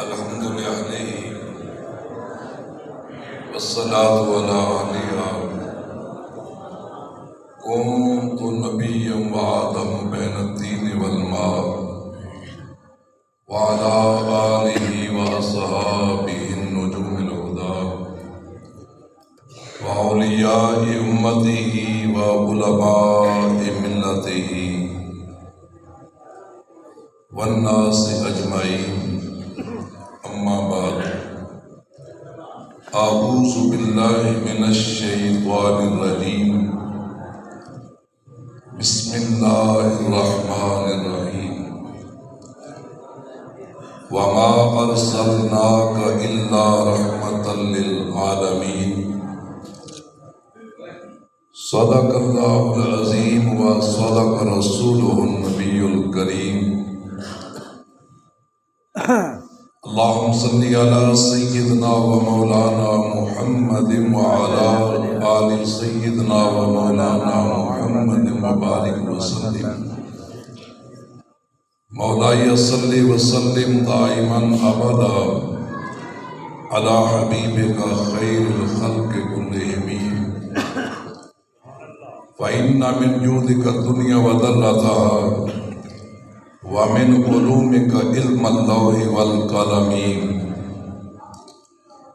الحمد لله والصلاة على عليها كنت نبيا وآدم بين الدين والماء وعلى آله وأصحابه النجوم الهدى وأولياء أمته وعلماء ملته والناس أجمعين أما بعد أعوذ بالله من الشيطان الرجيم بسم الله الرحمن الرحيم وما أرسلناك إلا رحمة للعالمين صدق الله العظيم وصدق رسوله النبي الكريم اللهم صل على سيدنا ومولانا محمد وعلى آل سيدنا ومولانا محمد وبارك وسلم مولاي صل وسلم دائما أبدا على حبيبك خير الخلق كلهم فإن من جودك الدنيا وذرتها ومن علومك علم اللوح والقلم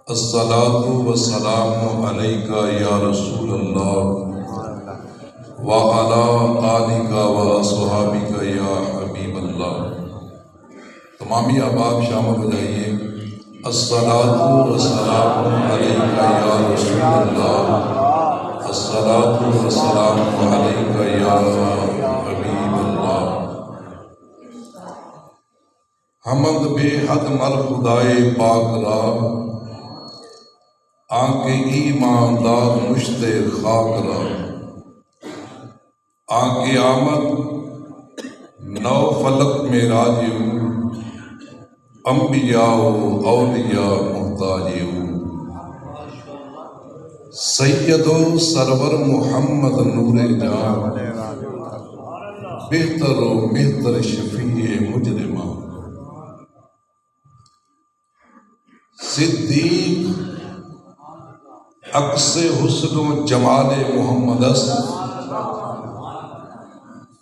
الصلاة والسلام عليك يا رسول الله وعلى آلك وأصحابك يا حبيب الله. تمامی احباب شامل ہو جائیے. الصلاة والسلام عليك يا رسول الله الصلاة والسلام عليك يا حبيب الله. حمد بے حد مر خدائے پاک را آنکھ ایمان دار مشت خاک را آنکھ آمد نو فلک میں راجیو انبیاء و اولیاء محتاجیو سید و سرور محمد نور جان بہتر و مہتر شفیع مجرمہ صدیق عکس حسن و جمال محمد است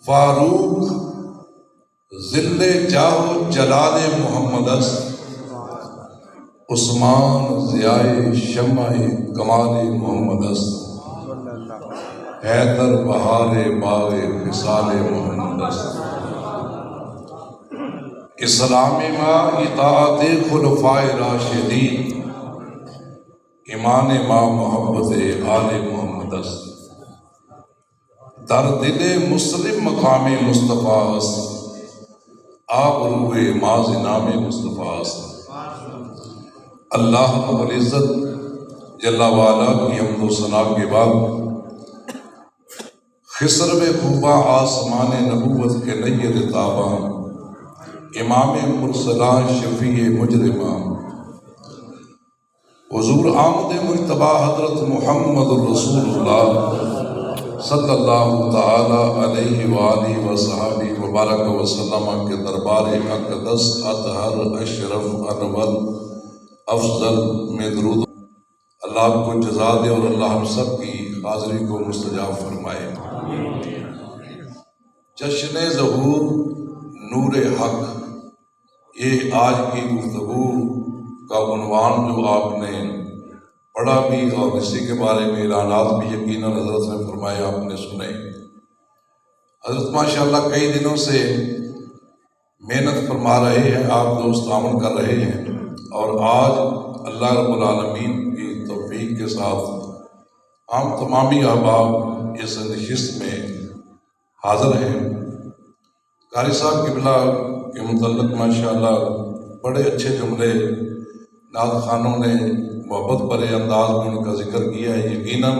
فاروق ذل جاہ و جلال محمد است عثمان ضیاء شمع کمال محمد است حیدر بہار باغ خصال محمد است اسلام ما اطاعت خلفائے راشدین ایمان ما محبت آل محمد است در دل مسلم مقام مصطفیٰ است آپ روح ماز نام مصطفیٰ است. اللہ رب العزت جل وعلا کی حمد و ثنا کے بعد خسرو خوبہ آسمان نبوت کے نیر تاباں امام مرسلان شفیع مجرمہ حضور آمد مجتبی حضرت محمد رسول اللہ صلی اللہ تعالی علیہ وآلہ وصحبہ وبارک وسلم کے دربار اقدس اطہر اشرف انور افضل میں درود اللہ آپ کو جزا دے اور اللہ ہم سب کی حاضری کو مستجاب فرمائے. جشن ظہور نور حق، یہ آج کی گفتگو کا عنوان جو آپ نے پڑھا بھی اور اسی کے بارے میں اعلانات بھی یقیناً حضرت نے فرمایا آپ نے سنے. حضرت ماشاءاللہ کئی دنوں سے محنت فرما رہے ہیں، آپ دوست تعاون کر رہے ہیں اور آج اللہ رب العالمین کی توفیق کے ساتھ ہم تمامی احباب اس نشست میں حاضر ہیں. قاری صاحب قبلہ کے متعلق ماشاءاللہ بڑے اچھے جملے نعت خوانوں نے محبت بھرے انداز میں ان کا ذکر کیا ہے. یقیناً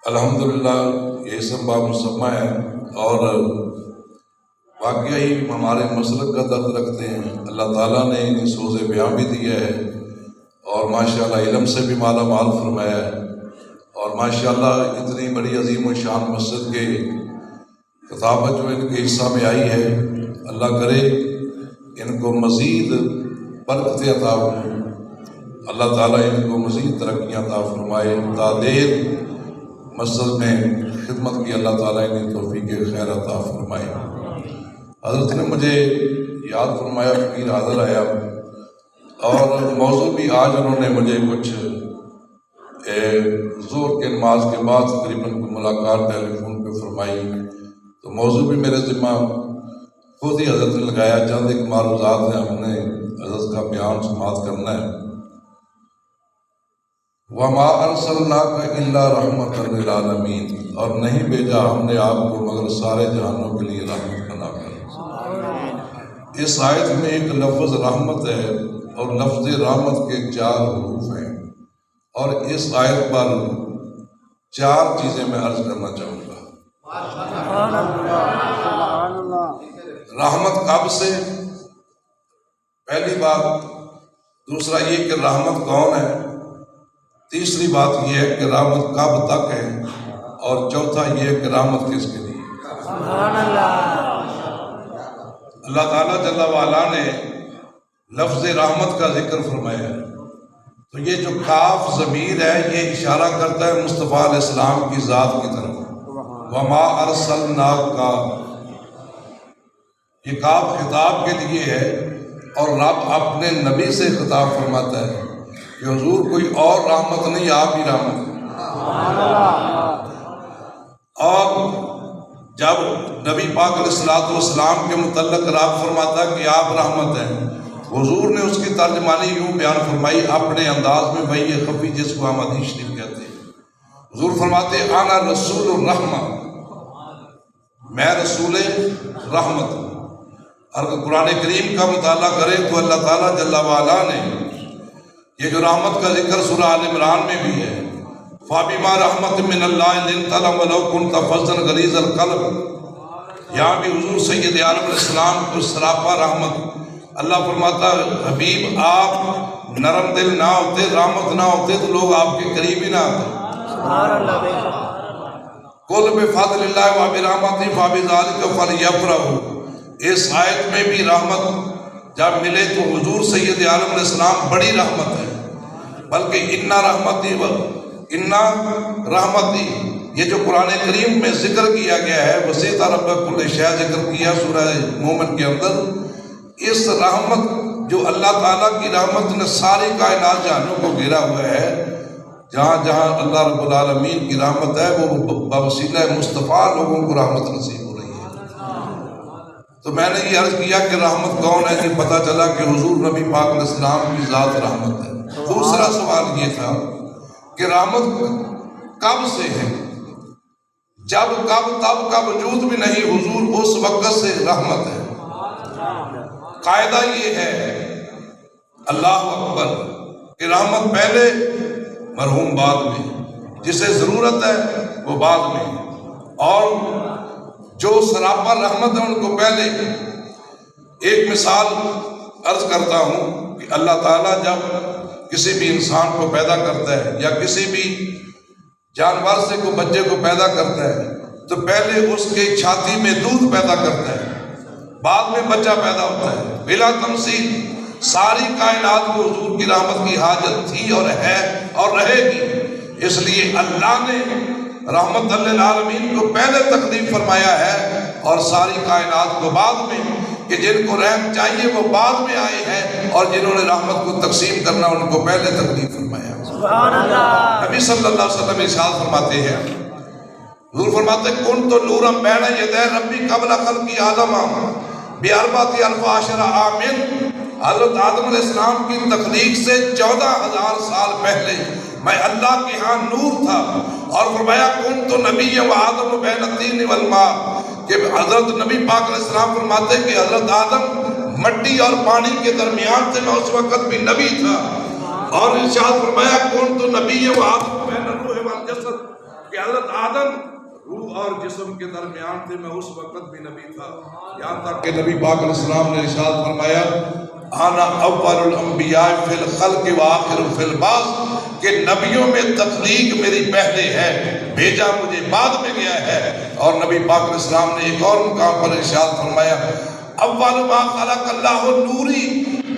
الحمدللہ یہ سب باب مسمہ ہے اور واقعی ہمارے مسلک کا درد رکھتے ہیں. اللہ تعالیٰ نے انہیں سوز بیان بھی دیا ہے اور ماشاءاللہ علم سے بھی مالا مال فرمایا ہے اور ماشاءاللہ اتنی بڑی عظیم و شان مسجد کے کتابت جو ان کے حصہ میں آئی ہے، اللہ کرے ان کو مزید برکتیں عطا ہوں، اللہ تعالیٰ ان کو مزید ترقیاں عطا فرمائے، تا دیر مسجد میں خدمت کی اللہ تعالیٰ انہیں توفیق خیر عطا فرمائے۔ حضرت نے مجھے یاد فرمایا، فقیر حاضر آیا اور موضوع بھی آج انہوں نے مجھے کچھ ظہر کے نماز کے بعد تقریباً ملاقات ٹیلی فون پہ فرمائی، تو موضوع بھی میرے ذمہ خود ہی حضرت نے لگایا۔ چند ایک معروضات ہیں، ہم نے حضرت کا بیان سماعت کرنا ہے۔ وَمَا أَرْسَلْنَاكَ إِلَّا رَحْمَةً لِلْعَالَمِينَ، اور نہیں بھیجا ہم نے آپ کو مگر سارے جہانوں کے لیے رحمت بنا کر۔ اس آیت میں ایک لفظ رحمت ہے اور لفظ رحمت کے 4 حروف ہیں، اور اس آیت پر 4 چیزیں میں عرض کرنا چاہوں گا۔ رحمت کب سے، پہلی بات، دوسرا یہ کہ رحمت کون ہے، تیسری بات یہ ہے کہ رحمت کب تک ہے، اور چوتھا یہ ہے کہ رحمت کس کے لیے۔ اللہ تعالیٰ جل وعلا نے لفظ رحمت کا ذکر فرمایا ہے، تو یہ جو کاف ضمیر ہے یہ اشارہ کرتا ہے مصطفیٰ علیہ السلام کی ذات کی طرف۔ وما ارسلناک، یہ کاف خطاب کے لیے ہے، اور رب اپنے نبی سے خطاب فرماتا ہے کہ حضور کوئی اور رحمت نہیں، آپ ہی رحمت۔ اور جب نبی پاک علیہ السلام کے متعلق رب فرماتا ہے کہ آپ رحمت ہیں، حضور نے اس کی ترجمانی یوں بیان فرمائی اپنے انداز میں، وہی خفی جس کو ہم حدیث شریف کہتے ہیں۔ حضور فرماتے ہیں انا رسول الرحمہ، میں رسول رحمت ہوں۔ اور قرآن کریم کا مطالعہ کرے تو اللہ تعالیٰ جل وعلا نے یہ جو رحمت کا ذکر سورہ آل عمران میں بھی ہے، فَبِمَا رَحْمَةٍ مِّنَ اللَّهِ لِنتَ لَهُمْ وَلَوْ كُنتَ فَظًّا غَلِيظَ الْقَلْبِ، یہاں بھی حضور سید عالم علیہ السلام کو سراپا رحمت۔ اللہ فرماتا ہے حبیب آپ نرم دل نہ ہوتے، رحمت نہ ہوتے تو لوگ آپ کے قریب ہی نہ آتے۔ قُلْ بِفَضْلِ اللَّهِ وَبِرَحْمَتِهِ فَبِذَلِكَ فَلْيَفْرَحُوا، اس آیت میں بھی رحمت جب ملے تو حضور سید عالم علیہ السلام بڑی رحمت ہے، بلکہ اِنَّا رحمتی یہ جو قرآن کریم میں ذکر کیا گیا ہے، وسیع رب کل شیء ذکر کیا سورہ مومن کے اندر، اس رحمت جو اللہ تعالیٰ کی رحمت نے ساری کائنات جہانوں کو گھیرا ہوا ہے، جہاں جہاں اللہ رب العالمین کی رحمت ہے وہ بوسیلہ مصطفیٰ لوگوں کو رحمت نصیب ہو رہی ہے۔ تو میں نے یہ عرض کیا کہ رحمت کون ہے، کہ پتہ چلا کہ حضور نبی پاک علیہ السلام کی ذات رحمت ہے۔ دوسرا سوال یہ تھا کہ رحمت کب سے ہے، جب تب کا وجود بھی نہیں، حضور اس وقت سے رحمت ہے۔ قاعدہ یہ ہے اللہ اکبر کہ رحمت پہلے مرحوم بعد میں، جسے ضرورت ہے وہ بعد میں، اور جو سراپا رحمت ہے ان کو پہلے۔ ایک مثال عرض کرتا ہوں کہ اللہ تعالیٰ جب کسی بھی انسان کو پیدا کرتا ہے یا کسی بھی جانور سے کوئی بچے کو پیدا کرتا ہے تو پہلے اس کی چھاتی میں دودھ پیدا کرتا ہے، بعد میں بچہ پیدا ہوتا ہے بلا تمثیل۔ ساری کائنات کو حضور کی رحمت کی حاجت تھی اور ہے اور رہے گی، اس لیے اللہ نے رحمت للعالمین کو پہلے تقدیم فرمایا ہے اور ساری کائنات کو بعد میں، کہ جن کو رحم چاہیے وہ بعد میں آئے ہیں، اور جنہوں نے رحمت کو تقسیم کرنا ان کو پہلے تقدیم فرمایا۔ سبحان اللہ۔ نبی صلی اللہ علیہ وسلم ارشاد فرماتے ہیں، حضور فرماتے ہیں کنت نورا بین یدی ربی قبل خلق آدم باربعۃ الف عشر عام، حضرت آدم علیہ السلام کی تخلیق سے 14,000 سال پہلے میں اللہ کے ہاں نور تھا، اور فرمایا کنت نبی و آدم بین الطین والماء، کہ حضرت نبی پاک علیہ السلام فرماتے ہیں کہ حضرت آدم مٹی اور پانی کے درمیان سے، میں اس وقت بھی نبی تھا، اور ارشاد فرمایا کنت نبی و آدم بین الروح والجسد، کہ حضرت آدم روح اور جسم کے درمیان تھے، میں اس وقت بھی نبی تھا، یہاں تک کہ نبی پاک علیہ السلام نے ارشاد فرمایا انا اول الانبیاء فی الخلق و آخر فی البعث، کہ نبیوں میں تخلیق میری پہلے ہے، بھیجا مجھے بعد میں گیا ہے۔ اور نبی پاک علیہ السلام نے ایک اور مقام پر ارشاد فرمایا اول ما خلق اللہ نوری،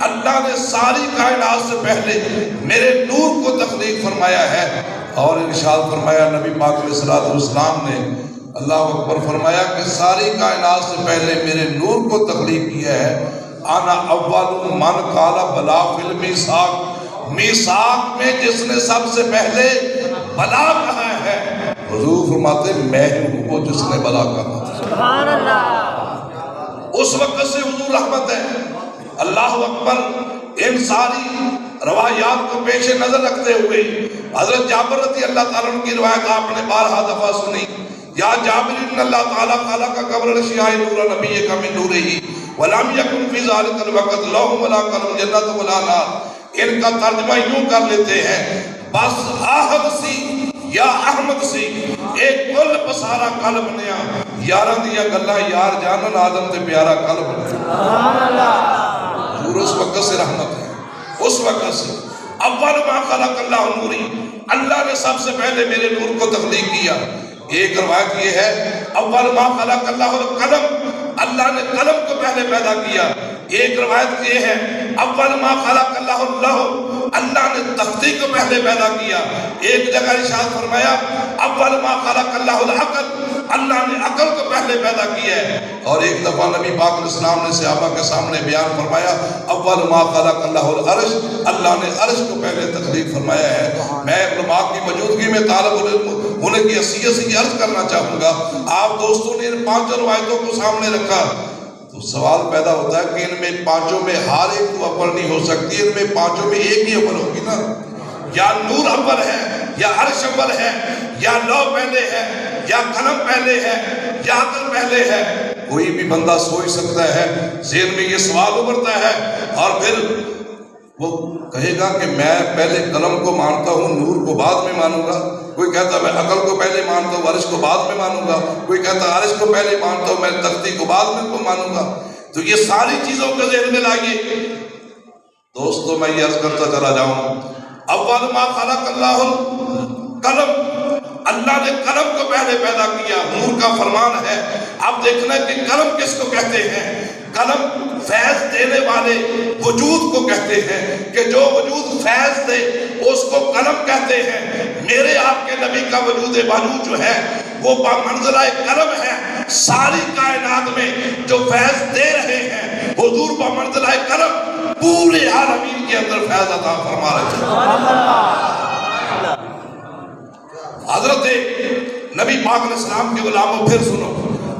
اللہ نے ساری کائنات سے پہلے میرے نور کو تخلیق فرمایا ہے۔ اور ارشاد فرمایا نبی پاک علیہ الصلوۃ والسلام نے، اللہ اکبر، فرمایا کہ ساری کائنات سے پہلے میرے نور کو تخلیق کیا ہے۔ انا اول من قال بلا فی المیثاق، میثاق میں جس نے سب سے پہلے بلا کہا ہے، حضور فرماتے میں ہوں وہ جس نے بلا کہا۔ سبحان اللہ۔ اس وقت سے حضور رحمت ہے۔ اللہ اکبر۔ ان ساری روایات کو پیش نظر رکھتے ہوئے حضرت جابر رضی اللہ تعالیٰ عنہ کی روایت آپ نے بارہا دفعہ سنی۔ یا جابر ان اللہ تعالیٰ خلق قبر الاشیاء نور نبی کا من نورہ ولم یکن فی ذلک الوقت لوح ولا قلم جنت ولا نار۔ ان کا ترجمہ یوں کر لیتے ہیں، بس آہد سی یا احمد سی ایک کل پسارا قلب نیا، یاراں دیا گلاں یار جانن آدم تے پیارا قلب نیا۔ سبحان اللہ۔ حضور اس وقت سے رحمت ہے، اس وقت سے اول ما خلق اللہ نوری، اللہ نے سب سے پہلے میرے نور کو تخلیق کیا۔ ایک روایت یہ ہے اول ما خلق اللہ القلم، اللہ نے قلم کو پہلے پیدا کیا۔ ایک روایت یہ ہے اول ما خلق اللہ اللوح، اللہ نے تختی کو پہلے پیدا کیا۔ ایک جگہ ارشاد فرمایا اول ما خلق اللہ العقل، اللہ نے عقل کو پہلے پیدا کیا ہے۔ اور ایک دفعہ نبی پاک علیہ السلام نے صحابہ کے سامنے بیان فرمایا اول ما خلق اللہ العرش، اللہ نے عرش کو پہلے تخلیق فرمایا ہے۔ میں علماء کی موجودگی میں طالب علم ہونے کی حیثیت سے یہ عرض کرنا چاہوں گا، آپ دوستوں نے ان پانچوں روایتوں کو سامنے رکھا تو سوال پیدا ہوتا ہے کہ ان میں پانچوں میں ہر ایک تو اول نہیں ہو سکتی، ان میں پانچوں میں ایک ہی اول ہوگی نا۔ یا نور اول ہے، یا عرش اول ہے، یا لوح پہلے ہے، یا قلم پہلے ہے، یا عقل پہلے ہے۔ کوئی بھی بندہ سوچ سکتا ہے، ذہن میں یہ سوال ابھرتا ہے، اور پھر وہ کہے گا کہ میں پہلے قلم کو مانتا ہوں، نور کو بعد میں مانوں گا۔ کوئی کہتا ہے میں عقل کو پہلے مانتا ہوں، عرش کو بعد میں مانوں گا۔ کوئی کہتا ہے عرش کو پہلے مانتا ہوں، میں تختی کو بعد میں کو مانوں گا۔ تو یہ ساری چیزوں کو ذہن میں لائیے دوستو۔ میں یہ عرض کرتا چلا جاؤں، اول ما خلق اللہ القلم، اللہ نے قلم کو پہلے پیدا کیا، نور کا فرمان ہے۔ اب دیکھنا کہ قلم کس کو کہتے ہیں؟ قلم فیض دینے والے وجود کو کہتے ہیں، کہ جو وجود فیض دے اس کو قلم کہتے ہیں۔ میرے آپ کے نبی کا وجود باجود جو ہے وہ بمنزلہ قلم ہے۔ ساری کائنات میں جو فیض دے رہے ہیں حضور بمنزلہ قلم پورے عالمین کے اندر فیض عطا فرما رہے ہیں۔ حضرت نبی پاک علیہ السلام کے غلاموں پھر سنو،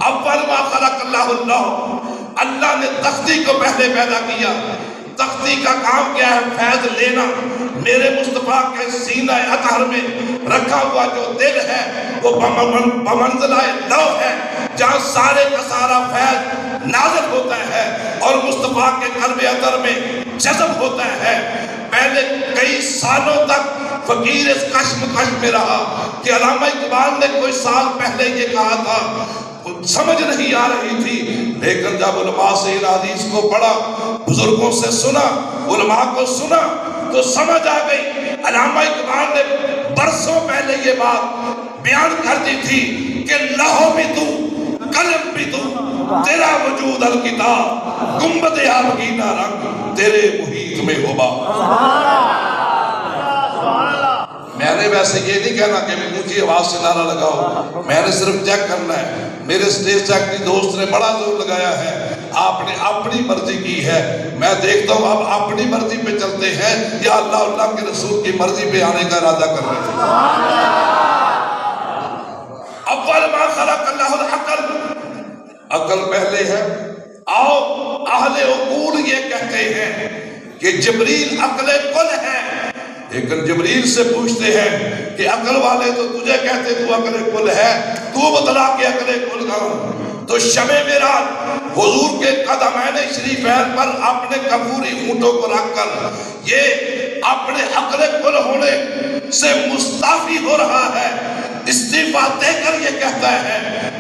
اول ما خلق اللہ اللوح، اللہ نے تختی کو پہلے پیدا کیا۔ تختی کا کام کیا ہے؟ فیض لینا۔ میرے مصطفیٰ کے سینہ اطہر میں رکھا ہوا جو دل ہے وہ بمنزلہ لوح ہے، جہاں سارے کا سارا فیض نازل ہوتا ہے اور مصطفیٰ کے قلب اطہر میں جذب ہوتا ہے۔ پہلے کئی سالوں تک فقیر اس کشمکش میں رہا کہ علامہ اقبال نے کوئی سال پہلے یہ کہا تھا، سمجھ نہیں آ رہی تھی، لیکن جب علماء سے ان حدیث کو پڑھا، بزرگوں سے سنا، علماء کو سنا تو سمجھ آ گئی۔ علامہ اقبال نے برسوں پہلے یہ بات بیان کر دی تھی کہ لوح بھی تو، قلم بھی تو، تیرا وجود الکتاب، گنبد آبگینہ رنگ تیرے محیط میں ہوبا۔ میں نے ویسے یہ نہیں کہنا کہ اونچی آواز سے نعرہ لگاؤ، میں نے صرف چیک کرنا ہے۔ میرے سٹیج سیکرٹری دوست نے بڑا زور لگایا ہے، آپ نے اپنی مرضی کی ہے۔ میں دیکھتا ہوں آپ اپنی مرضی پہ چلتے ہیں یا اللہ کے رسول کی مرضی پہ آنے کا ارادہ کر رہے ہیں۔ اول ما خلق اللہ العقل، عقل پہلے ہے۔ آؤ اہل عقول یہ کہتے ہیں کہ جبریل عقل کل ہے، لیکن جبریل سے پوچھتے ہیں کہ عقل والے تو تجھے کہتے تو عقل کل ہے، تو بتلا کہ عقل کل کہاں؟ تو شب معراج حضور کے قدمین شریفین پر اپنے کفوری اونٹوں کو رکھ کر یہ اپنے عقل کل ہونے سے مستعفی ہو رہا ہے، استعفیٰ دے کر یہ کہتا ہے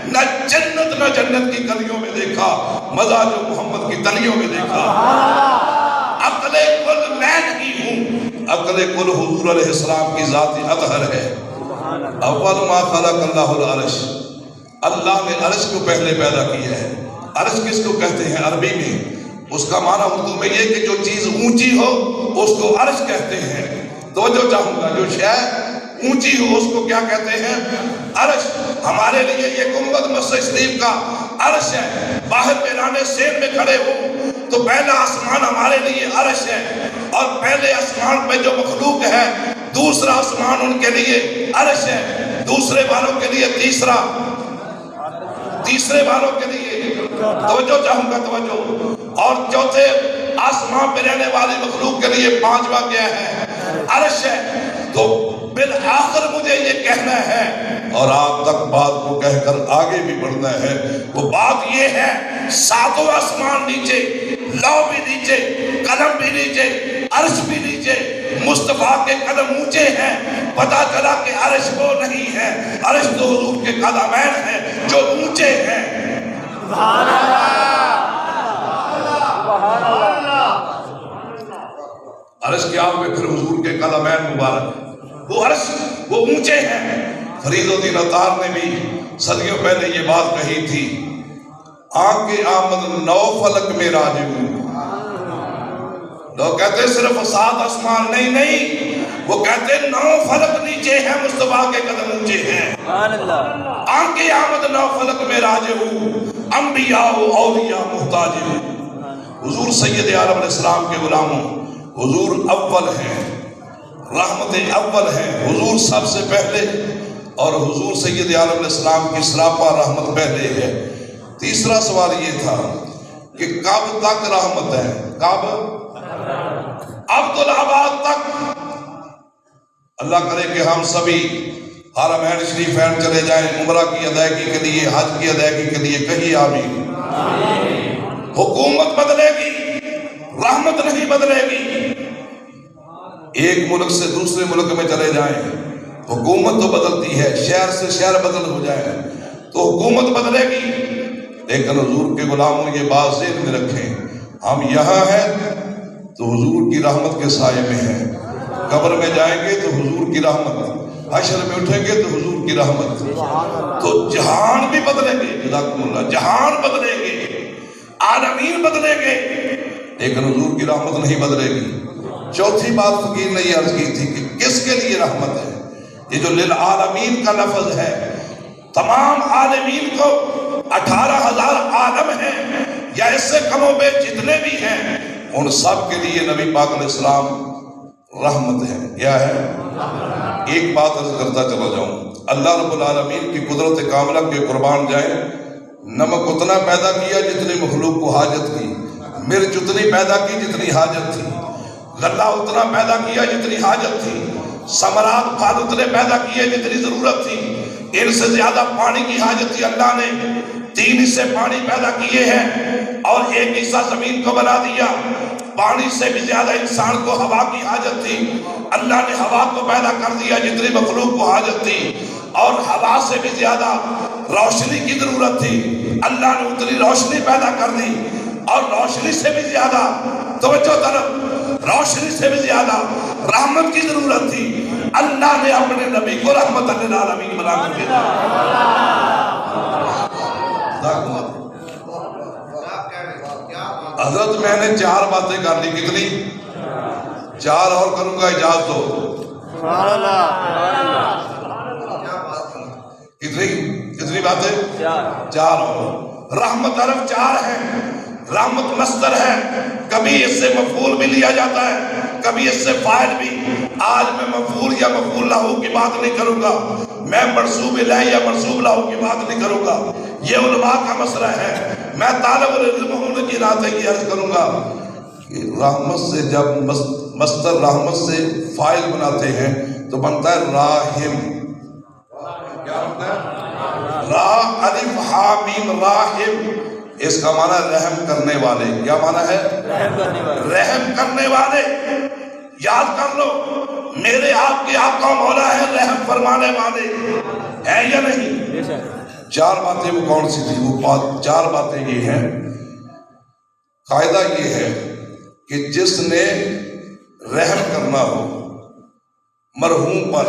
نہ جنت کی گلیوں میں دیکھا مزہ جو محمد کی تلیوں میں دیکھا۔ عقل کل میں نہیں ہوں، عقل کل حضور علیہ السلام کی ذاتی اطہر ہے۔ اول ما خلق اللہ العرش، اللہ نے عرش کو پہلے پیدا کیا ہے۔ عرش کس کو کہتے ہیں عربی میں؟ اس کا معنی اردو میں یہ کہ جو چیز اونچی ہو اس کو عرش کہتے ہیں. توجہ چاہوں گا، جو شے اونچی ہو اس کو کیا کہتے ہیں؟ عرش. ہمارے لیے یہ گنبد مسجد شریف کا عرش ہے. باہر میدان سین میں کھڑے ہو تو پہلا آسمان ہمارے لیے عرش ہے، اور پہلے آسمان پہ جو مخلوق ہے دوسرا آسمان ان کے لیے عرش ہے، دوسرے والوں کے لیے تیسرے والوں کے لیے توجہ چاہوں گا، توجہ. اور چوتھے آسمان پہ رہنے والی مخلوق کے لیے پانچواں کیا ہے؟ عرش ہے. تو بالآخر مجھے یہ کہنا ہے اور آپ تک بات کو کہہ کر آگے بھی بڑھنا ہے، وہ بات یہ ہے ساتوں آسمان نیچے، لو بھی نیچے، قلم بھی نیچے، عرش بھی نیچے، مصطفیٰ کے قدم اونچے ہیں. پتا چلا کہ عرش وہ نہیں ہے، عرش تو حضور کے قدمین ہیں جو اونچے ہیں. سبحان اللہ، سبحان اللہ. عرش کے آپ میں پھر حضور کے قدمین مبارک، وہ عرش وہ اونچے ہیں. فرید الدین عطار نے بھی صدیوں پہلے یہ بات کہی تھی، آنکھ آمد نو فلک میں راجع ہوں. لوگ کہتے ہیں صرف 7 آسمان، نہیں، وہ کہتے ہیں 9 فلک نیچے ہیں، مصطفیٰ کے قدم اونچے ہیں. آنکھ آمد 9 فلک میں راجع ہوں، انبیاء و اولیاء محتاج ہوں. حضور سید عالم علیہ السلام کے غلاموں، حضور اول ہیں، رحمت اول ہیں، حضور سب سے پہلے، اور حضور سید عالم علیہ السلام کی سراپا رحمت پہلے ہے. تیسرا سوال یہ تھا کہ کب تک رحمت ہے؟ کب؟ عبدالآباد تک. اللہ کرے کہ ہم سبھی حرمین شریفین چلے جائیں عمرہ کی ادائیگی کے لیے، حج کی ادائیگی کے لیے. کہیں آمین. حکومت بدلے گی، رحمت نہیں بدلے گی. ایک ملک سے دوسرے ملک میں چلے جائیں، حکومت تو بدلتی ہے، شہر سے شہر بدل ہو جائے تو حکومت بدلے گی. لیکن حضور کے غلاموں یہ بات ذہن میں رکھیں، ہم یہاں ہیں تو حضور کی رحمت کے سائے میں ہیں، قبر میں جائیں گے تو حضور کی رحمت، حشر میں اٹھیں گے تو حضور کی رحمت. تو جہان بھی بدلیں گے، جزاکم اللہ، جہان بدلیں گے، عالمین بدلیں گے، لیکن حضور کی رحمت نہیں بدلے گی. چوتھی بات فقیر نے یہ عرض کی تھی کہ کس کے لیے رحمت ہے؟ یہ جو للعالمین کا لفظ ہے، تمام عالمین کو 18,000 عالم ہیں یا اس سے کم و بیش جتنے بھی ہیں، ان سب کے لیے نبی پاک علیہ السلام رحمت ہے. کیا ہے؟ ایک بات عرض کرتا چلا جاؤں، اللہ رب العالمین کی قدرت کاملہ کے قربان جائیں. نمک اتنا پیدا کیا جتنی مخلوق کو حاجت تھی، مرچ اتنی پیدا کی جتنی حاجت تھی، غلہ اتنا پیدا کیا جتنی حاجت تھی، ثمرات پھل اتنے پیدا کیے جتنی ضرورت تھی. ان سے زیادہ پانی کی حاجت تھی، اللہ نے 3 حصے پانی پیدا کیے ہیں اور 1 حصہ زمین کو بنا دیا. پانی سے بھی زیادہ انسان کو ہوا کی حاجت تھی، اللہ نے ہوا کو پیدا کر دیا جتنی مخلوق کو حاجت تھی. اور ہوا سے بھی زیادہ روشنی کی ضرورت تھی، اللہ نے اتنی روشنی پیدا کر دی. اور روشنی سے بھی زیادہ، توجہ طرف، روشنی سے بھی زیادہ رحمت کی ضرورت تھی، اللہ نے اپنے نبی کو رحمت للعالمین بنا کر بھیجا. حضرت میں نے 4 باتیں کر لی، کتنی؟ 4 اور کروں گا، اجازت دو. کتنی باتیں؟ 4 اور. رحمت عرف 4 ہیں. رحمت مصدر ہے، کبھی اس سے مفعول بھی لیا جاتا ہے، کبھی اس سے فاعل بھی. آج میں مفعول یا مفعول لہو کی بات نہیں کروں گا، میں منصوب الیہ یا منصوب لہو کی بات نہیں کروں گا، یہ علماء کا مسئلہ ہے. میں طالب العلم ہونے کی رات ہے کہ عرض کروں گا کہ رحمت سے جب مصدر رحمت سے فاعل بناتے ہیں تو بنتا ہے راحم. کیا بنتا ہے؟ راہ الف ہا میم راحم. اس کا معنی رحم کرنے والے. کیا معنی ہے؟ رحم کرنے والے. یاد کر لو، میرے آپ کے آقا مولا ہے رحم فرمانے والے، ہے یا نہیں؟ 4 باتیں وہ کون سی تھی؟ وہ 4 باتیں یہ ہیں. قاعدہ یہ ہے کہ جس نے رحم کرنا ہو مرحوم پر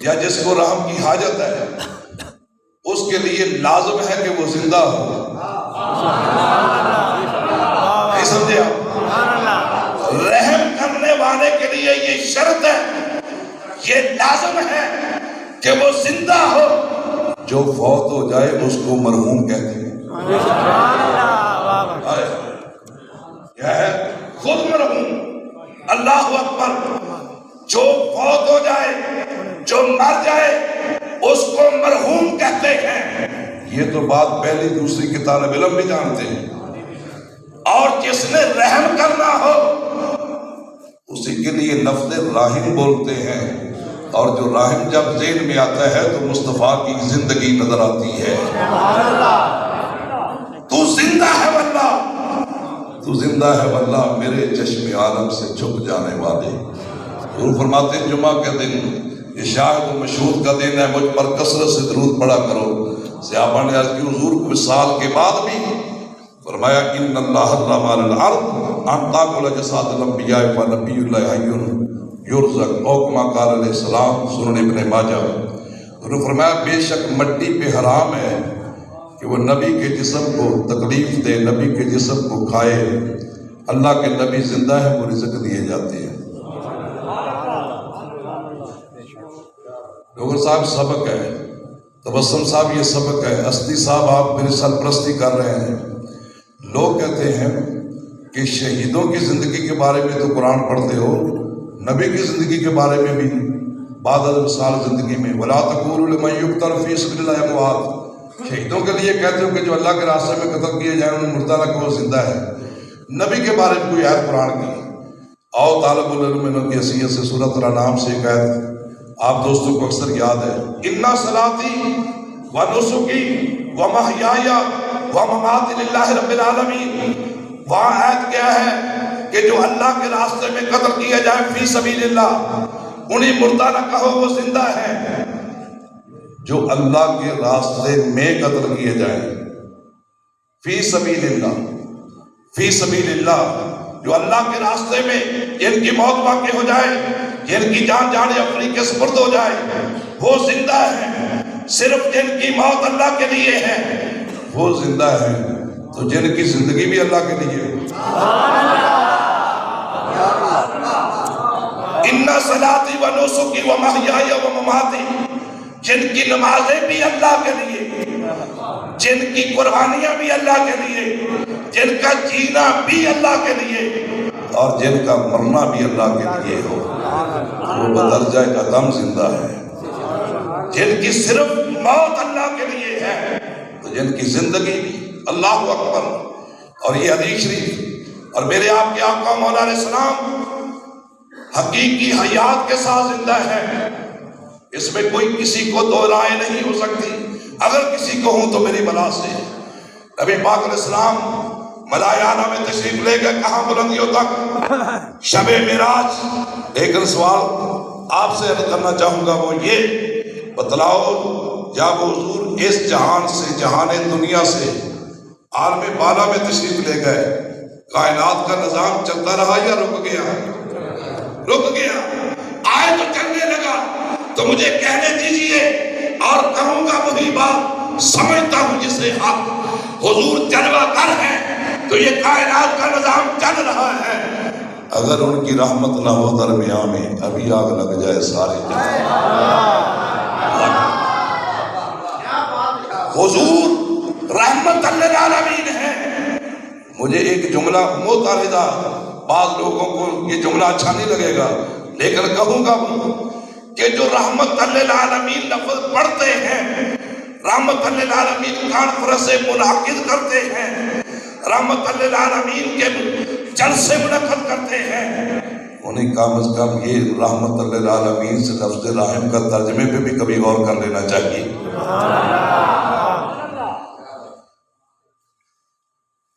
یا جس کو رحم کی حاجت ہے، اس کے لیے لازم ہے کہ وہ زندہ ہو. اس شرط ہے، یہ لازم ہے کہ وہ زندہ ہو۔ جو فوت ہو جائے اس کو مرحوم کہتے ہیں۔ کیا ہے؟ خود مرحوم۔ اللہ اکبر۔ جو فوت ہو جائے، جو مر جائے، اس کو مرحوم کہتے ہیں۔ یہ تو بات پہلی دوسری کے طالب علم بھی جانتے ہیں۔ اور جس نے رحم کرنا ہو اسی کے لیے لفظ راحم بولتے ہیں، اور جو راحم جب ذہن میں آتا ہے تو مصطفیٰ کی زندگی نظر آتی ہے۔ تو زندہ ہے واللہ، تو زندہ ہے واللہ، میرے چشم عالم سے چھپ جانے والے۔ حضور فرماتے ہیں جمعہ کے دن یہ شاہد و مشہود کا دن ہے، مجھ پر کثرت سے درود پڑھا کرو۔ صحابہ نے عرض کی حضور کو وصال کے بعد بھی؟ فرمایا ان اللہ حرم علی الارض ان تاکل جساد الانبیاء فنبی اللہ حی یرزق، او کما قال علیہ السلام، سنن ابن ماجہ۔ انہوں نے فرمایا بے شک مٹی پہ حرام ہے کہ وہ نبی کے جسم کو تکلیف دے، نبی کے جسم کو کھائے۔ اللہ کے نبی زندہ ہے، وہ رزق دیے جاتے ہیں۔ ڈوگر صاحب سبق ہے، تبسم صاحب یہ سبق ہے، اسدی صاحب آپ میری سرپرستی کر رہے ہیں۔ لوگ کہتے ہیں کہ شہیدوں کی زندگی کے بارے میں تو قرآن پڑھتے ہو، نبی کی زندگی کے بارے میں بھی بعد الوصال زندگی میں وَلَا تَقُولُوا لِمَن يُقْتَلُ فِي سَبِيلِ اللَّهِ أَمْوَاتٌ، شہیدوں کے لیے کہتے ہو کہ جو اللہ کے راستے میں قتل کیے جائیں انہیں مردہ نہ کہو، زندہ ہے۔ نبی کے بارے میں کوئی آیت قرآن کی؟ آؤ طالب العلم کی حیثیت سے سورۃ الانعام سے ایک آیت آپ دوستوں کو اکثر یاد ہے، اِنَّ صَلَاتِي وَنُسُكِي وَمَحْيَايَ وَمَمَاتِي لِلَّهِ رَبِّ الْعَالَمِينَ۔ وہاں آیت کیا ہے کہ جو اللہ کے راستے میں قتل کیا جائے فی سبیل اللہ، انہیں مردہ نہ کہو، وہ زندہ ہے۔ جو اللہ کے راستے میں قتل کیے جائیں، فی سبیل اللہ، فی سبیل اللہ، جو اللہ کے راستے میں جن کی موت واقع ہو جائے، جن کی جان جانے افریقہ کے سپرد ہو جائے، وہ زندہ ہے۔ صرف جن کی موت اللہ کے لیے ہے وہ زندہ ہے، تو جن کی زندگی بھی اللہ کے لیے ہے۔ اِنَّ صَلَاتِي وَنُسُكِي وَمَحْيَايَ وَمَمَاتِي، جن کی نمازیں بھی اللہ کے لیے، جن کی قربانیاں بھی اللہ کے لیے، جن کا جینا بھی اللہ کے لیے، اور جن کا مرنا بھی اللہ کے لیے ہو، وہ بدرجہ قدم زندہ ہے۔ جن کی صرف موت اللہ کے لیے ہے تو جن کی زندگی بھی، اللہ اکبر۔ اور یہ حدیث شریف اور میرے آپ کے آقا مولا علیہ السلام حقیقی حیات کے ساتھ زندہ ہے، اس میں کوئی کسی کو دو رائے نہیں ہو سکتی۔ اگر کسی کو ہوں تو میری بلا سے۔ نبی پاک علیہ السلام ملائانہ میں تشریف لے گئے، کہاں بلندیوں تک، شب معراج۔ لیکن سوال آپ سے عرض کرنا چاہوں گا وہ یہ بتلاؤ، جب حضور اس جہان سے، جہان دنیا سے عالم بالا میں تشریف لے گئے، کائنات کا نظام چلتا رہا یا رک گیا؟ رک گیا۔ آئے تو چلنے لگا، تو مجھے کہنے دیجئے اور کہوں گا وہی بات، سمجھتا ہوں جسے حق۔ حضور جلوہ گر ہے تو یہ کائنات کا نظام چل رہا ہے۔ اگر ان کی رحمت نہ ہو درمیان میں، ابھی آگ لگ جائے سارے جہاں۔ حضور رحمت للعالمین ہے۔ مجھے ایک جملہ متعارضہ، بعض لوگوں کو یہ جملہ اچھا نہیں لگے گا، لیکن کہوں گا کہ جو رحمت للعالمین لفظ پڑھتے ہیں، رحمت للعالمین کانفرنس سے منعقد کرتے ہیں، رحمت للعالمین کے جلسے منعقد کرتے ہیں، انہیں کم از کم یہ رحمت للعالمین سے لفظ رحم کا ترجمے پہ بھی کبھی غور کر لینا چاہیے۔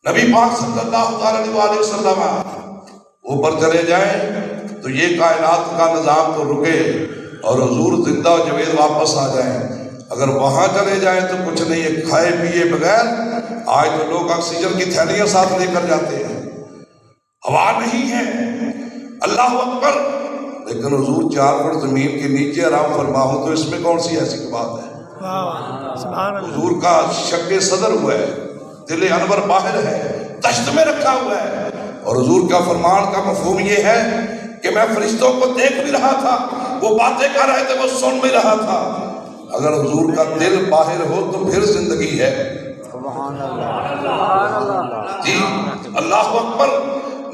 نبی پاک صلی اللہ علیہ وسلم اوپر چلے جائیں تو یہ کائنات کا نظام تو رکے اور حضور زندہ و جاوید واپس آ جائیں۔ اگر وہاں چلے جائیں تو کچھ نہیں ہے، کھائے پیے بغیر۔ آج تو لوگ آکسیجن کی تھیلیاں ساتھ لے کر جاتے ہیں، ہوا نہیں ہے، اللہ اکبر۔ لیکن حضور 4 فٹ زمین کے نیچے آرام فرما ہوں تو اس میں کون سی ایسی بات ہے؟ حضور کا شق صدر ہوا ہے، دل انور باہر ہے، تشت میں رکھا ہوا ہے، اور حضور کا فرمان کا مفہوم یہ ہے کہ میں فرشتوں کو دیکھ بھی رہا تھا، وہ باتیں کر رہے تھے، وہ سن بھی رہا تھا۔ اگر حضور کا دل باہر ہو تو پھر زندگی ہے۔ جی اللہ اکبر۔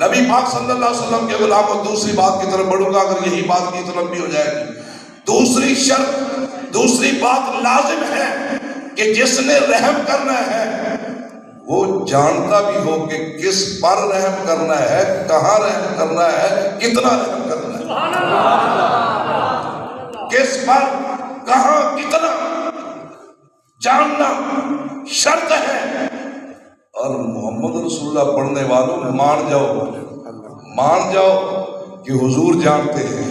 نبی پاک صلی اللہ علیہ وسلم کے غلام، اور دوسری بات کی طرف بڑھوں گا اگر یہی بات کی طرف بھی ہو جائے گی۔ دوسری شرط، دوسری بات لازم ہے کہ جس نے رحم کرنا ہے وہ جانتا بھی ہو کہ کس پر رحم کرنا ہے، کہاں رحم کرنا ہے، کتنا رحم کرنا ہے، کس پر، کہاں، کتنا جاننا شرط ہے۔ اور محمد رسول اللہ پڑھنے والوں مان جاؤ کہ حضور جانتے ہیں،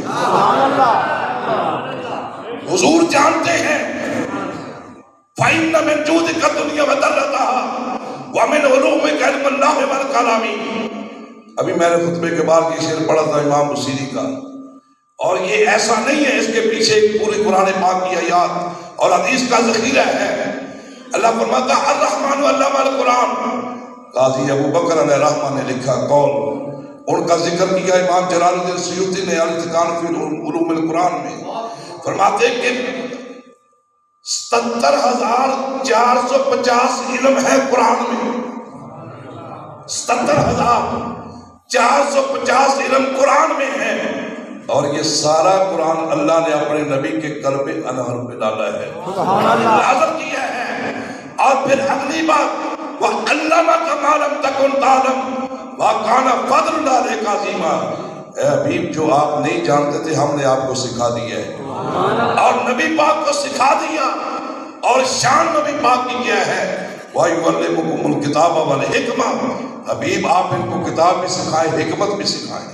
حضور جانتے ہیں۔ فَإِنَّ مِن جُودِكَ الدُّنْيَا وَذَرَّتَهَا وَمِنْ عُلُومِكَ عِلْمُ اللَّهِ وَالْكَلَامِ۔ ابھی میں نے خطبے کے بعد یہ شعر پڑھا تھا امام بصیری کا، اور یہ ایسا نہیں ہے، اس کے پیچھے پورے قرآن پاک کی آیات اور حدیث کا ذخیرہ ہے۔ اللہ فرماتا ہے الرحمن علم القرآن۔ قاضی ابو بکر علیہ الرحمہ نے لکھا قول، ان کا ذکر کیا امام جلال الدین سیوطی نے الاتقان فی علوم القرآن میں، فرماتے کہ 77,450 علم ہے قرآن میں، 77,450 علم قرآن میں ہے، اور یہ سارا قرآن اللہ نے اپنے نبی کے قلب انور پہ ڈالا ہے، نازل کیا ہے۔ اور پھر اگلی بات وَعَلَّمَكَ مَا لَمْ تَكُنْ تَعْلَمْ وَكَانَ فَضْلُ اللَّهِ عَلَيْكَ عَظِيمًا۔ اے حبیب، جو آپ نہیں جانتے تھے ہم نے آپ کو سکھا دیا ہے، اور نبی پاک کو سکھا دیا، اور شان نبی پاک کی کیا ہے وَيُعَلِّمُكُمُ الْكِتَابَ وَالْحِكْمَةَ۔ حبیب آپ ان کو کتاب بھی سکھائیں، حکمت بھی سکھائیں۔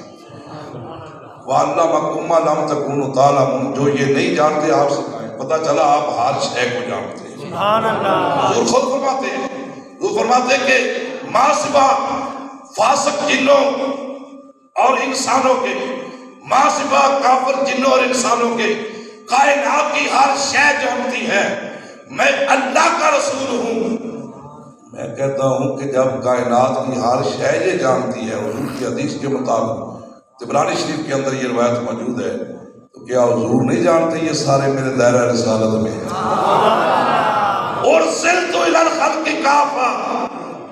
وَعَلَّمَكُمْ مَا لَمْ تَكُونُوا تَعْلَمُونَ، جو یہ نہیں جانتے آپ سکھائیں۔ پتہ چلا آپ ہر شے کو جانتے ہیں۔ حضور خود فرماتے ہیں، حضور فرماتے ہیں کہ ماں سوا فاسق جنوں اور انسانوں کے، ماں سوا کافر جنوں اور انسانوں کے، کائنات کی ہر شے جانتی ہے، میں اللہ کا رسول ہوں۔ میں کہتا ہوں کہ جب کائنات کی ہر شے یہ جانتی ہے، حضور کی حدیث کے مطابق طبرانی شریف کے اندر یہ روایت موجود ہے، تو کیا حضور نہیں جانتے یہ سارے میرے دائرہ رسالت میں ہیں؟ ارسلت الی الخلق کافہ۔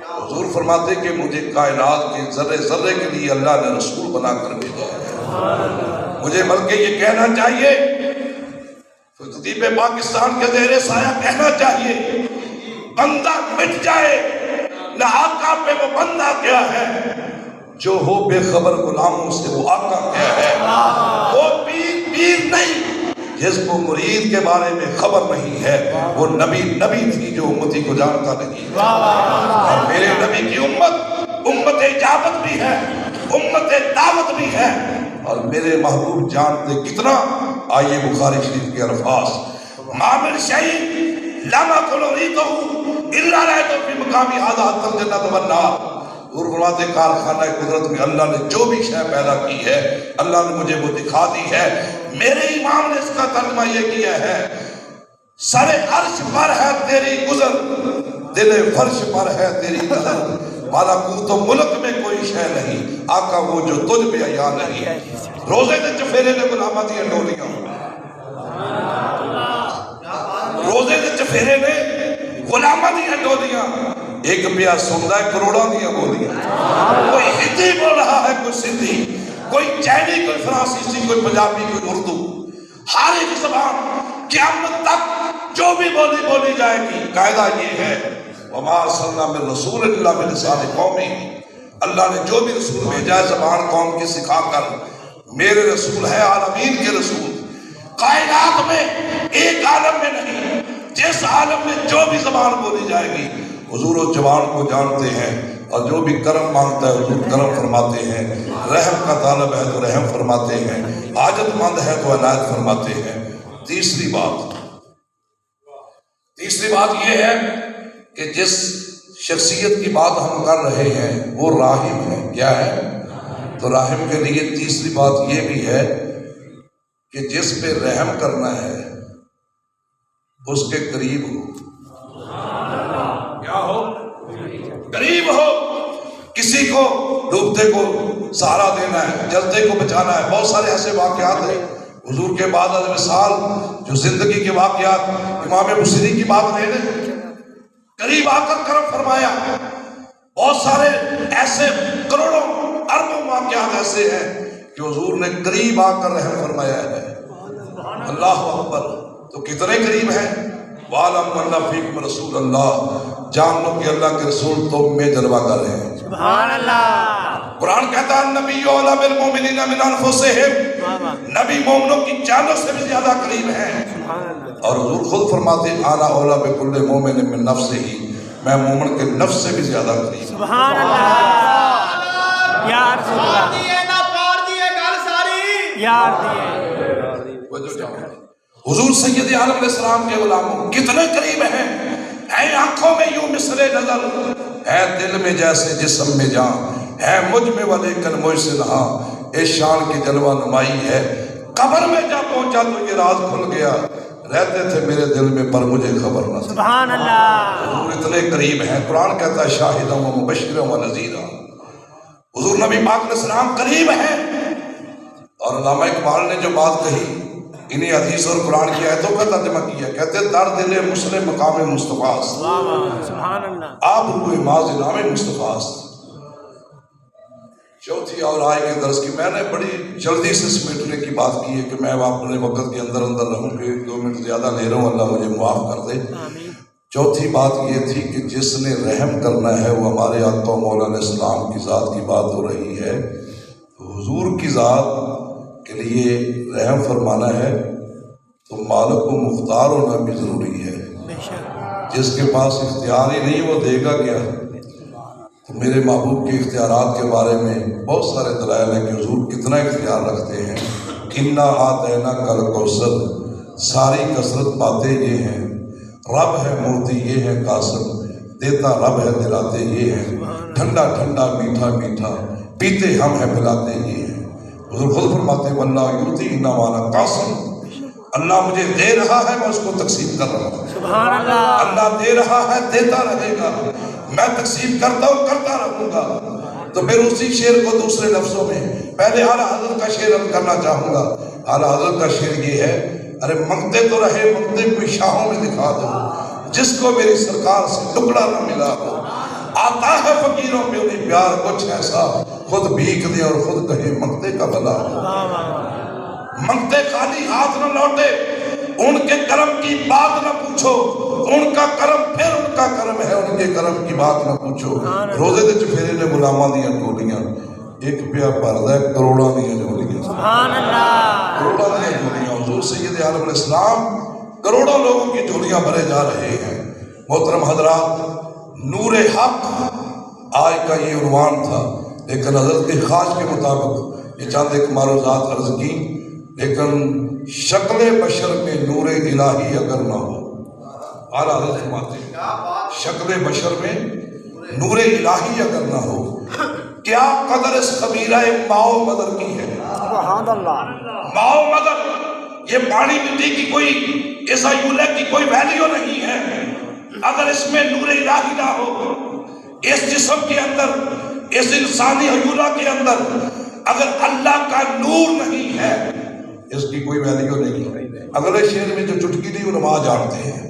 حضور فرماتے کہ مجھے کائنات کے ذرے ذرے کے لیے اللہ نے رسول بنا کر بھیجا ہے۔ مجھے بلکہ یہ کہنا چاہیے، خطیب پاکستان کے زیر سایہ کہنا چاہیے، بندہ مٹ جائے نہ آقا پہ وہ بندہ کیا ہے، جو ہو بے خبر غلاموں سے وہ آقا کیا ہے۔ وہ پیر نہیں جس کو مرید کے بارے میں خبر نہیں ہے، وہ نبی تھی جو امتی کو جانتا نہیں۔ اور میرے نبی کی امت اجابت بھی ہے، امت دعوت بھی ہے، اور میرے محبوب جانتے کتنا۔ آئیے بخاری شریف کے الفاظ، مَا مِن شَيْءٍ لَمْ أَكُنْ أُرِيدُهُ إِلَّا رَأَيْتُ فِي مَقَامِي هَذَا حَتَّى الْجَنَّةَ وَالنَّارَ۔ اور فرماتے کارخانہ قدرت میں اللہ نے جو بھی شے پیدا کی ہے، اللہ نے مجھے وہ دکھا دی ہے۔ میرے امام نے اس کا ترجمہ یہ کیا ہے، سر عرش پر ہے تیری گزر، دل فرش پر ہے تیری نظر، ملکوت و ملک میں کوئی شے نہیں، آقا وہ جو تجھ پہ عیاں نہیں۔ روزے دے چفیرے نے غلاماں دیاں ڈولیاں، روزے دے چفیرے نے غلاماں دیاں ڈولیاں، ایک پیا سندا ہے کروڑاں دیاں بولیاں۔ کوئی ہندی بول رہا ہے، کوئی سندھی، کوئی چینی، کوئی فرانسیسی، کوئی پنجابی، کوئی اردو، ہر ایک زبان قیامت تک جو بھی بولی جائے گی۔ قاعدہ یہ ہے وَمَا أَرْسَلْنَا مِن رَّسُولٍ إِلَّا بِلِسَانِ قَوْمِهِ، اللہ نے جو بھی رسول بھیجا ہے زبان قوم کی سکھا کر۔ میرے رسول ہے عالمین کے رسول، کائنات میں ایک عالم میں نہیں، جس عالم میں جو بھی زبان بولی جائے گی حضور اس زبان کو جانتے ہیں، اور جو بھی کرم مانگتا ہے حضور کرم فرماتے ہیں، رحم کا طالب ہے تو رحم فرماتے ہیں، حاجت مند ہے تو عنایت فرماتے ہیں۔ تیسری بات یہ ہے کہ جس شخصیت کی بات ہم کر رہے ہیں وہ راحم ہے۔ کیا ہے؟ تو راحم کے لیے تیسری بات یہ بھی ہے کہ جس پہ رحم کرنا ہے اس کے قریب ہو۔ کیا ہو؟ قریب ہو۔ کسی کو ڈوبتے کو سہارا دینا ہے، جلدے کو بچانا ہے. بہت سارے ایسے واقعات ہیں حضور کے بعد از وصال جو زندگی کے واقعات. امام بصری کی بات لے لیں، قریب آ کر کرم فرمایا. بہت سارے ایسے کروڑوں اربوں واقعات ایسے ہیں کہ حضور نے قریب آ کر رحم فرمایا ہے. اللہ اکبر. تو کتنے قریب ہیں. وَعَلَمْ أَنَّ فِيكُمْ رَسُولَ اللَّهِ، جان لو کہ اللہ کے رسول تم میں جلوہ گر ہیں. سبحان اللہ. قرآن کہتا ہے نبی اولیٰ بالمؤمنین من انفسہم، نبی مومنوں کی جانوں سے بھی زیادہ قریب ہیں. اور حضور خود فرماتے ہیں انا اولیٰ بکل مومن من نفسہ، میں مومن کے نفس سے بھی زیادہ قریب. سبحان اللہ. یا رسول اللہ. یار دیے. حضور سید عالم علیہ السلام کے غلاموں کتنے قریب ہیں. ہے آنکھوں میں یوں مثل نظر، ہے دل میں جیسے جسم میں جان، ہے مجھ میں ولیکن مجھ سے نہا، اے شان کی جلوہ نمائی ہے. قبر میں جا پہنچا تو یہ راز کھل گیا، رہتے تھے میرے دل میں پر مجھے خبر نہ. سبحان اللہ. حضور اتنے قریب ہیں. قرآن کہتا ہے شاہداں و مبشراں و نذیراں. حضور نبی پاک علیہ السلام قریب ہیں. اور علامہ اقبال نے جو بات کہی انہی حدیث اور قرآن کی آیتوں کا ترجمہ کیا. کہتے در دل مسلم مقام مصطفیٰ، سبحان اللہ. آپ روح ماز نام مصطفیٰ. چوتھی اور آئے کے درس کی میں نے بڑی جلدی سے سمیٹنے کی بات کی ہے کہ میں اپنے وقت کے اندر رہوں کہ 2 منٹ زیادہ لے رہا ہوں، اللہ مجھے معاف کر دے. چوتھی بات یہ تھی کہ جس نے رحم کرنا ہے وہ ہمارے آقا مولا علیہ السلام کی ذات کی بات ہو رہی ہے. حضور کی ذات کے لیے رحم فرمانا ہے تو مالک کو مختار ہونا بھی ضروری ہے. جس کے پاس اختیار ہی نہیں وہ دے گا کیا. تو میرے محبوب کے اختیارات کے بارے میں بہت سارے دلائل ہیں کہ حضور کتنا اختیار رکھتے ہیں. انا آتینا کل کوثر، ساری کثرت باتیں یہ ہیں. رب ہے موتی یہ ہے قاسم، دیتا رب ہے دلاتے یہ ہیں. ٹھنڈا ٹھنڈا میٹھا میٹھا پیتے ہم ہیں پلاتے یہ ہیں. حضور خود فرماتے ہیں واللہ یؤتی انا وانا قاسم، اللہ مجھے دے رہا ہے میں اس کو تقسیم کر رہا ہوں. سبحان اللہ. اللہ دے رہا ہے دیتا رہے گا، میں تقسیم کرتا ہوں کرتا رہوں گا. تو پھر اسی شعر کو دوسرے لفظوں میں پہلے اعلیٰ حضرت کا شعر عرض کرنا چاہوں گا. اعلیٰ حضرت کا شعر یہ ہے ارے منگتے تو رہے منگتے کوئی شاہوں میں دکھا دو، جس کو میری سرکار سے ٹکڑا نہ ملا ہو. آتا ہے فقیروں میں انہیں پیار کچھ ایسا، خود بھیک دے اور خود کہے منگتے کا بھلا. منگتے خالی ہاتھ نہ لوٹے، ان کے کرم کی بات نہ پوچھو، ان کا کرم پھر ان کا کرم ہے، ان کے کرم کی بات نہ پوچھو. روزے دے چفیرے نے غلاماں دیاں ٹولیاں، ایک پیا پردہ کروڑاں دیاں جولیاں. سبحان اللہ. کروڑاں دیاں جولیاں. حضور سید عالم علیہ السلام کروڑوں لوگوں کی جولیاں بھرے جا رہے ہیں. محترم حضرات، نور حق آج کا یہ عنوان تھا، لیکن حضرت کے خواہش کے مطابق یہ چند ایک معروضات عرض کی. لیکن شکل بشر میں نور الہی اگر نہ ہو، اعلیٰ حضرت فرماتے ہیں شکل بشر میں نور الہی اگر نہ ہو، کیا قدر اس قبیلہ ماؤ مدر کی ہے. سبحان اللہ. ماؤ مدر یہ پانی مٹی کی کوئی اس ایولہ کی کوئی ویلیو نہیں ہے اگر اس میں نور الہی نہ ہو. اس جسم کے اندر، اس انسانی ایولہ کے اندر اگر اللہ کا نور نہیں ہے اس کی کوئی ویلیو نہیں ہے. اگلے شعر میں جو چٹکی دی علماء جانتے ہیں،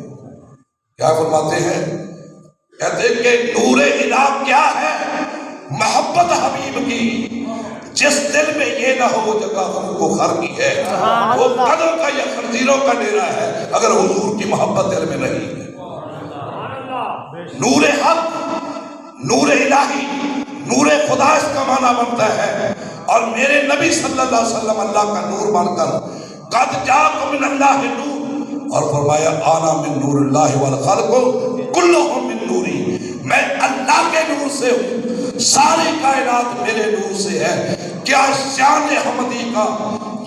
کیا فرماتے ہیں؟ کہتے ہیں کہ نور الہ کیا ہے؟ محبت حبیب کی، جس دل میں یہ نہ ہو جگہ خون کو خر کی ہے، وہ قدر کا یا خنزیروں کا ڈیرا ہے اگر حضور کی محبت دل میں نہیں ہے. نور حق، نور الہی، نور خدا اس کا معنی بنتا ہے. اور میرے نبی صلی اللہ علیہ وسلم اللہ کا نور بن کر قد جاءکم من اللہ نور، اور فرمایا آنا من نور اللہ والخلق کلہم من نوری، میں اللہ کے نور سے ہوں، ساری کائنات میرے نور سے ہے. کیا شان حمدی کا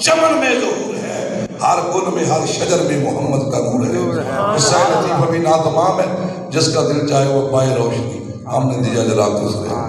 چمن میں ظہور ہے، ہر گل میں ہر شجر میں محمد کا نور ہے. قصہ لطیفہ بھی ناتمام ہے، جس کا دل چاہے وہ پائے روشنی، ہم نے دیا جلا دوسرے.